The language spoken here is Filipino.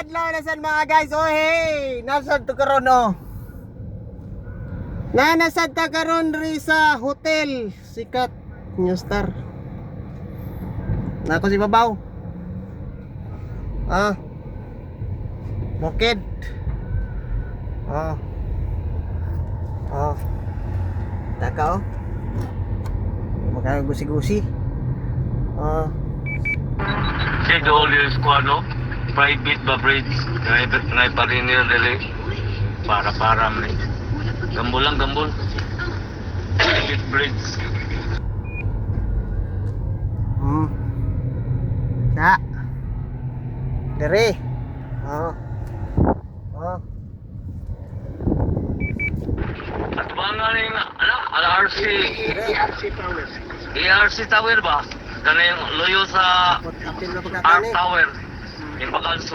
adlaw na sad mga guys. Oh hey, nasad to karon oh. Nasad ta karon ri sa hotel sikat New Star. Nako si babaw. Bukid. Taka oh. Magkagusi-gusi. Schedule is ko ano, private ba bridge, ngay pa rin nila dali. Para man. Gambol lang, gambol. Private bridge. Da. Dere. At ba nga rin, RC Tower. ARC Tower ba? Kana yung loyo sa Apil na Arc pagkatani. Tower. Yung Bakalso.